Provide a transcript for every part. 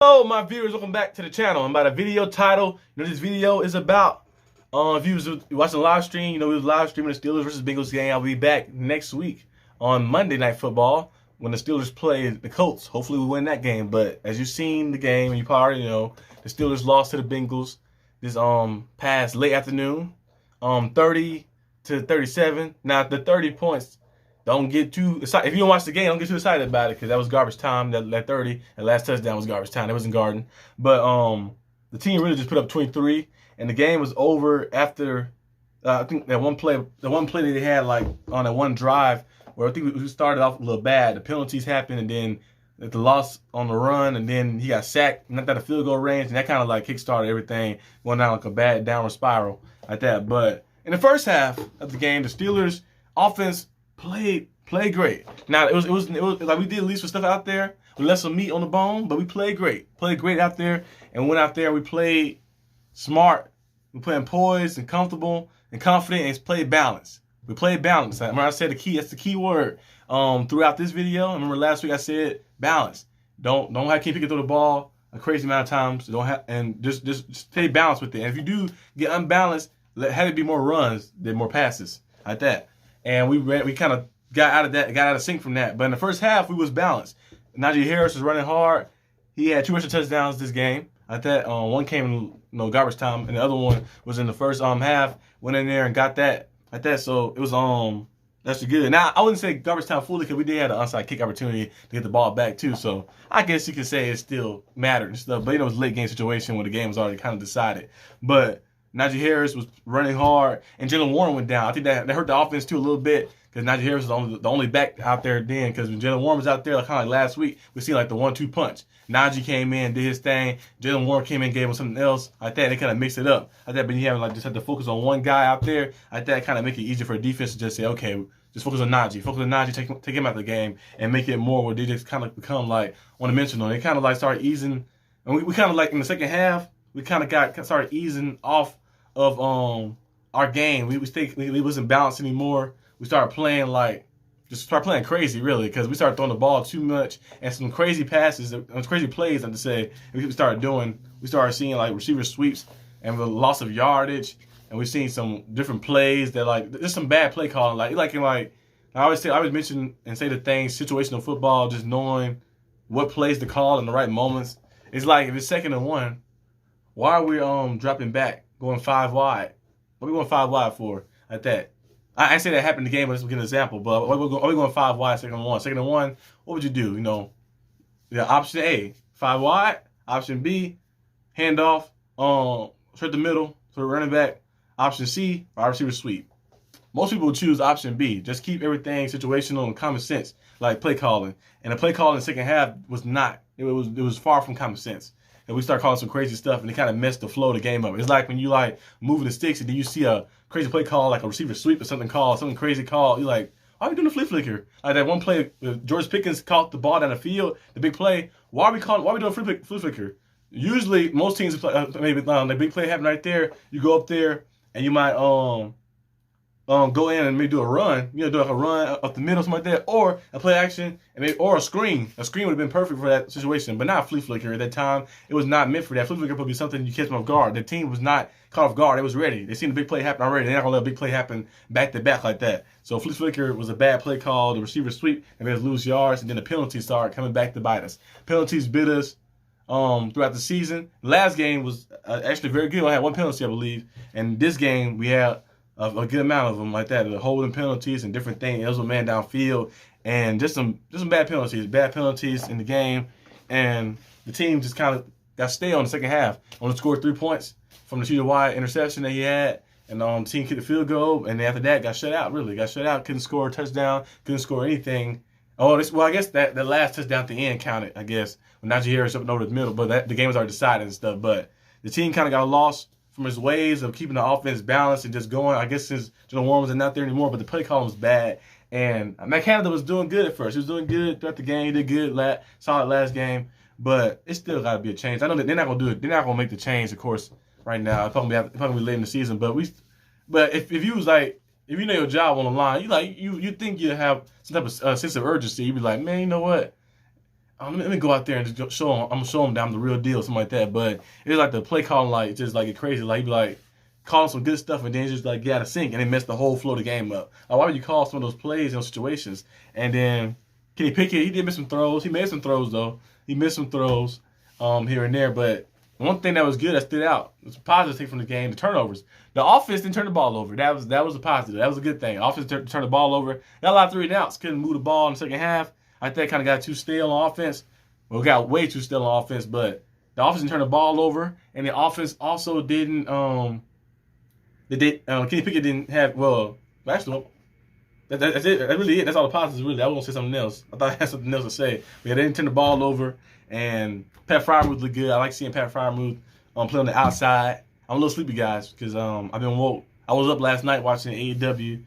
Hello, my viewers. Welcome back to the channel. I'm about a video title. This video is about. If you was watching the live stream, we was live streaming the Steelers versus Bengals game. I'll be back next week on Monday Night Football when the Steelers play the Colts. Hopefully, we win that game. But as you've seen the game, and you probably know, the Steelers lost to the Bengals this past late afternoon, 30-37. Now the 30 points. Don't get too excited. If you don't watch the game, don't get too excited about it because that was garbage time. That 30, that last touchdown was garbage time. That wasn't Garden. But the team really just put up 23, and the game was over after I think that one play that they had like on that one drive where I think we started off a little bad. The penalties happened, and then the loss on the run, and then he got sacked, not that a field goal range, and that kind of like kickstarted everything, going down like a bad downward spiral like that. But in the first half of the game, the Steelers offense played great. Now it was like we did leave some stuff out there. We left some meat on the bone, but we played great. Played great out there, and went out there. We played smart. We playing poised and comfortable and confident, and played balanced. We played balanced. Remember I said the key. That's the key word throughout this video. I remember last week I said balance. Don't have to keep picking through the ball a crazy amount of times. Just stay balanced with it. And if you do get unbalanced, have it be more runs than more passes like that. And we kind of got out of sync from that. But in the first half, we was balanced. Najee Harris was running hard. He had 2 extra touchdowns this game. I thought one came in garbage time, and the other one was in the first half. Went in there and got that. Like that. So it was that's good. Now I wouldn't say garbage time fully because we did have an onside kick opportunity to get the ball back too. So I guess you could say it still mattered and stuff. But it was a late game situation where the game was already kind of decided. But Najee Harris was running hard, and Jalen Warren went down. I think that hurt the offense too a little bit because Najee Harris was the only back out there then. Because when Jalen Warren was out there, kind of like last week, we seen like the 1-2 punch. Najee came in, did his thing. Jalen Warren came in, gave him something else. Like that, they kind of mixed it up. Like that, but you have just have to focus on one guy out there. Like that, kind of make it easier for a defense to just say, okay, just focus on Najee. Focus on Najee, take him out of the game, and make it more where they just kind of become like one-dimensional. They kind of like started easing, and we kind of like in the second half, we kind of started easing off of our game. We wasn't balanced anymore. We started playing crazy, really, because we started throwing the ball too much and some crazy passes, crazy plays. I'm to say we started seeing like receiver sweeps and the loss of yardage, and we've seen some different plays that there's some bad play calling. I always mention and say the things situational football, just knowing what plays to call in the right moments. It's like if it's 2nd and 1, why are we dropping back, going 5 wide? What are we going 5 wide for? Like that. I say that happened in the game, but let's give an example. But are we going 5 wide, 2nd and 1? 2nd and 1, what would you do? Option A, 5 wide. Option B, handoff, straight the middle, so running back. Option C, wide receiver sweep. Most people would choose option B. Just keep everything situational and common sense, like play calling. And the play calling in the second half was not. It was far from common sense. And we start calling some crazy stuff, and it kind of messed the flow of the game up. It's like when you moving the sticks, and then you see a crazy play call, like a receiver sweep or something crazy call. You're like, why are we doing the flip flicker? Like that one play, George Pickens caught the ball down the field, the big play. Why are we doing flip flicker? Usually, most teams maybe the big play happened right there. You go up there and you might go in and maybe do a run. Do like a run up the middle, something like that, or a play action, or a screen. A screen would have been perfect for that situation, but not a flea flicker. At that time, it was not meant for that. Flea flicker would be something you catch them off guard. The team was not caught off guard. It was ready. They seen the big play happen already. They're not gonna let a big play happen back to back like that. So flea flicker was a bad play call. The receiver sweep and then lose yards, and then the penalties started coming back to bite us. Penalties bit us throughout the season. Last game was actually very good. I had 1 penalty, I believe, and this game we had a good amount of them like that, the holding penalties and different things. It was a man downfield, and just some bad penalties in the game, and the team just kind of got stale in the second half. Only scored 3 points from the shooter wide interception that he had, and the team kicked the field goal, and after that got shut out. Couldn't score a touchdown, couldn't score anything. I guess that the last touchdown at the end counted, I guess, when Najee Harris up and over the middle, but the game was already decided and stuff. But the team kind of got lost from his ways of keeping the offense balanced and just going. I guess since Jalen Warren wasn't out there anymore, but the play call was bad. And Matt Canada was doing good at first. He was doing good throughout the game. He did good, solid last game. But it's still got to be a change. I know that they're not going to do it. They're not going to make the change, of course, right now. It's probably be late in the season. But if you was like, if you know your job on the line, you think you have some type of sense of urgency. You'd be like, man, you know what? let me go out there and just show him. I'm gonna show him that I'm the real deal, something like that. But it's like the play calling, like just like get crazy. Like he be like calling some good stuff and then just like get out of sync and they mess the whole flow of the game up. Like, why would you call some of those plays in those situations? And then Kenny Pickett, he did miss some throws. He made some throws though. He missed some throws here and there. But one thing that was good that stood out, it was a positive thing from the game, the turnovers. The offense didn't turn the ball over. That was a positive. That was a good thing. Offense turned the ball over. Got a lot of 3 and outs. Couldn't move the ball in the second half. I think kind of got too stale on offense. Well, got way too stale on offense, but the offense didn't turn the ball over, and the offense also didn't. Kenny Pickett didn't have. Well, actually, that's it. That's really it. That's all the positives. Really, I was gonna say something else. I thought I had something else to say. But yeah, they didn't turn the ball over, and Pat Freiermuth looked good. I like seeing Pat Freiermuth play on the outside. I'm a little sleepy, guys, because I've been woke. I was up last night watching the AEW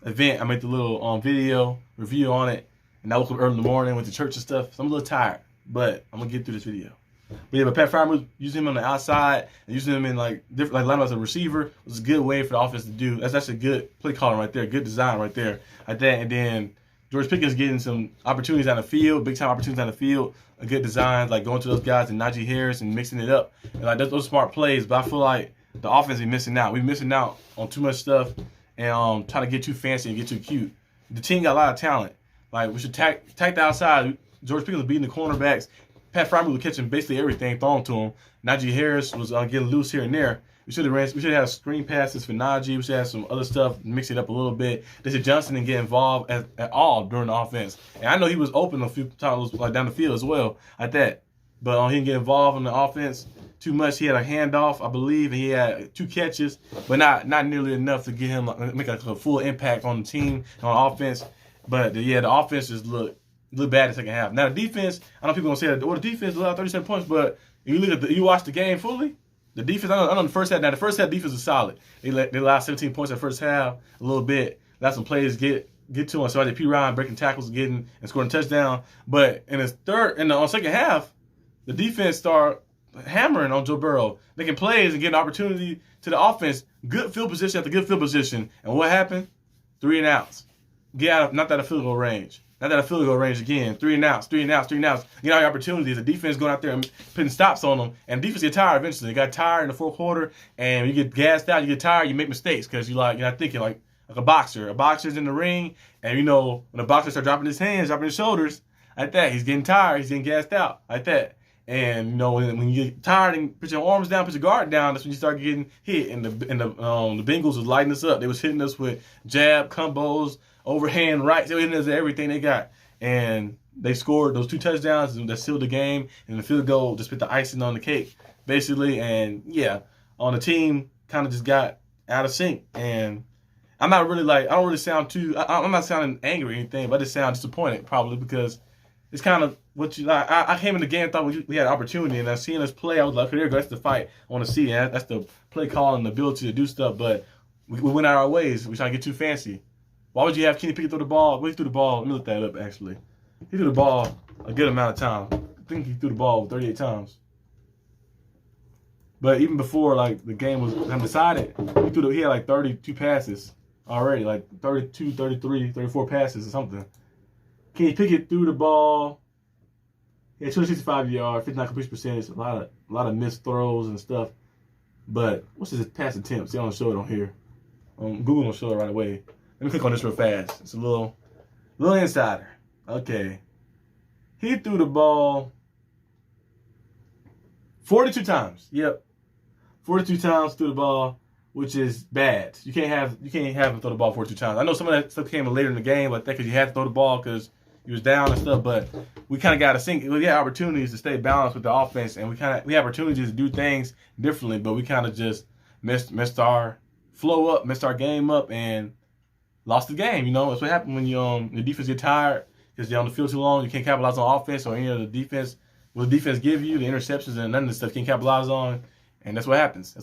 event. I made the little video review on it. And I woke up early in the morning, went to church and stuff. So I'm a little tired, but I'm gonna get through this video. But yeah, but Pat Freiermuth, using him on the outside and using him in like different, like line as a receiver was a good way for the offense to do. That's actually a good play calling right there, good design right there, like that. And then George Pickens getting some opportunities on the field, big time opportunities on the field, a good design, like going to those guys and Najee Harris and mixing it up. And like those smart plays. But I feel like the offense is missing out. We're missing out on too much stuff and trying to get too fancy and get too cute. The team got a lot of talent. Like, we should attack the outside. George Pickens was beating the cornerbacks. Pat Freiermuth was catching basically everything thrown to him. Najee Harris was getting loose here and there. We should have had screen passes for Najee. We should have some other stuff, mix it up a little bit. Deshaun Johnson didn't get involved at all during the offense. And I know he was open a few times like down the field as well, like that. But he didn't get involved in the offense too much. He had a handoff, I believe, and he had 2 catches, but not nearly enough to get him make a full impact on the team on offense. But the offense just looked bad in the second half. Now the defense, I know people gonna say that, well, the defense allowed 37 points, but if you look at you watch the game fully, the defense. I know the first half. Now the first half defense was solid. They allowed 17 points in the first half, a little bit. Let some players get to him. So I did P. Ryan breaking tackles, getting and scoring a touchdown. But in the second half, the defense started hammering on Joe Burrow, making plays and getting opportunity to the offense. Good field position after good field position. And what happened? 3 and outs. Get out of, not that a field goal range. Not that a field goal range again. 3 and outs. Get all your opportunities. The defense going out there and putting stops on them. And defense get tired eventually. They got tired in the fourth quarter. And you get gassed out. You get tired. You make mistakes because you're not thinking like a boxer. A boxer's in the ring. And when a boxer starts dropping his hands, dropping his shoulders, like that, he's getting tired. He's getting gassed out, like that. And when you get tired and put your arms down, put your guard down, that's when you start getting hit. And the Bengals was lighting us up. They was hitting us with jab, combos, overhand rights. They were hitting us at everything they got. And they scored those 2 touchdowns that sealed the game. And the field goal just put the icing on the cake, basically. And yeah, on the team kind of just got out of sync. And I'm not really I don't really sound I'm not sounding angry or anything, but I just sound disappointed probably because it's kind of what you like. I came in the game and thought we had an opportunity, and I seeing us play, I was like, okay, there you go. That's the fight I want to see. And that's the play call and the ability to do stuff. But we went out our ways. We trying to get too fancy. Why would you have Kenny Pickett throw the ball? Well, he threw the ball. Let me look that up, actually. He threw the ball a good amount of time. I think he threw the ball 38 times. But even before the game was decided, he had 32 passes already, 32, 33, 34 passes or something. Kenny Pickett threw the ball. He had 265 yards, 59 completion percentage, a lot of missed throws and stuff. But what's his pass attempts? They don't show it on here. Google don't show it right away. Let me click on this real fast. It's a little insider. Okay. He threw the ball 42 times. Yep. 42 times threw the ball, which is bad. You can't have him throw the ball 42 times. I know some of that stuff came later in the game, like that, because you had to throw the ball because he was down and stuff. But we kind of got to sync. We had opportunities to stay balanced with the offense, and we have opportunities to do things differently. But we kind of just messed our flow up, messed our game up, and lost the game. That's what happened when your defense get tired because you're on the field too long. You can't capitalize on offense or any of the defense. What the defense give you, the interceptions and none of the stuff you can't capitalize on, and that's what happens.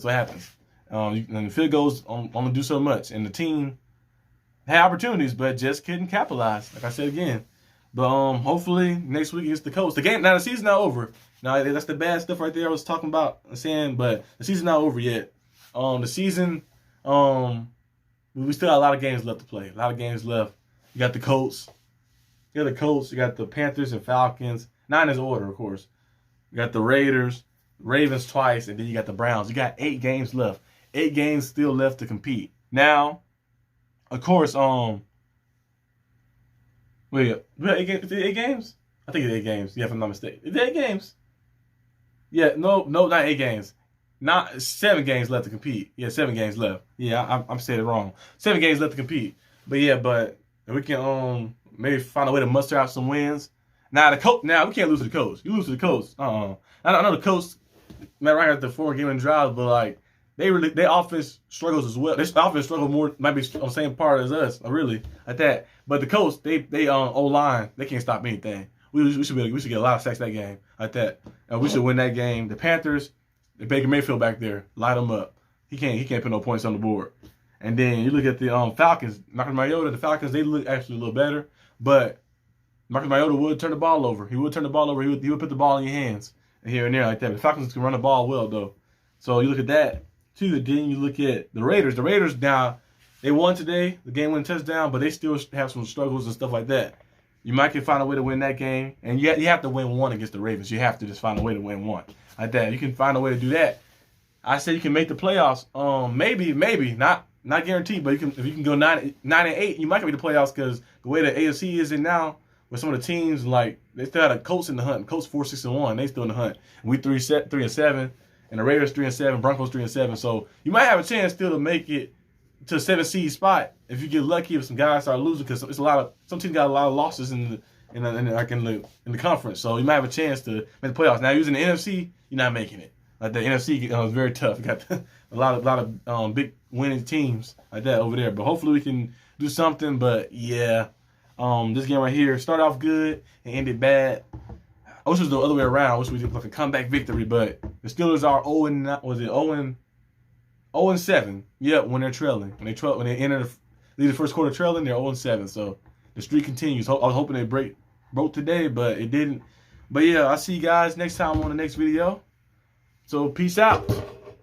And the field goals only do so much, and the team had opportunities but just couldn't capitalize. Like I said again, but hopefully next week against the Colts. The season's not over. Now that's the bad stuff right there I was talking about saying, but the season's not over yet. The season, we still got a lot of games left to play. A lot of games left. You got the Colts. You got the Colts, you got the Panthers and Falcons. Not in this order, of course. You got the Raiders, Ravens twice, and then you got the Browns. You got 8 games left. 8 games still left to compete. Now, of course, wait, we got 8 games? Is it 8 games? I think it's 8 games. Yeah, if I'm not mistaken. Is it 8 games? Yeah, no, not 8 games. Not 7 games left to compete. Yeah, 7 games left. Yeah, I'm saying it wrong. 7 games left to compete. But yeah, but we can maybe find a way to muster out some wins. Now we can't lose to the Colts. You lose to the Colts. I know the Colts, man, right at the 4-game drive, but like their offense struggles as well. Their offense struggles more, might be on the same part as us, really, at that. But the Colts, they O-line, they can't stop anything. We should get a lot of sacks that game, like that. We should win that game. The Panthers, the Baker Mayfield back there, light him up. He can't put no points on the board. And then you look at the Falcons, Marcus Mariota. The Falcons, they look actually a little better, but Marcus Mariota would turn the ball over. He would turn the ball over. He would put the ball in your hands here and there like that. But the Falcons can run the ball well though. So you look at that too. Then you look at the Raiders. The Raiders now, they won today, the game-winning touchdown, but they still have some struggles and stuff like that. You might can find a way to win that game, and you have to win one against the Ravens. You have to just find a way to win one like that. You can find a way to do that. I say you can make the playoffs. Maybe not guaranteed, but if you can go 9-8, you might make the playoffs because the way the AFC is in now, with some of the teams like they still had the Colts in the hunt. Colts 4-6-1, they still in the hunt. We 3-7, and the Raiders 3-7, Broncos 3-7. So you might have a chance still to make it to a 7 seed spot if you get lucky. If some guys start losing, because it's some teams got a lot of losses in the conference. So you might have a chance to make the playoffs. Now using the NFC, you're not making it. Like the NFC is very tough. You got a lot of big winning teams like that over there. But hopefully we can do something. But yeah, this game right here started off good and ended bad. I wish it was the other way around. I wish we did like a comeback victory. But the Steelers are 0-7. Yep, when they're trailing. When they enter the first quarter trailing, they're 0-7. So the streak continues. I was hoping they broke today, but it didn't. But yeah, I'll see you guys next time on the next video. So peace out.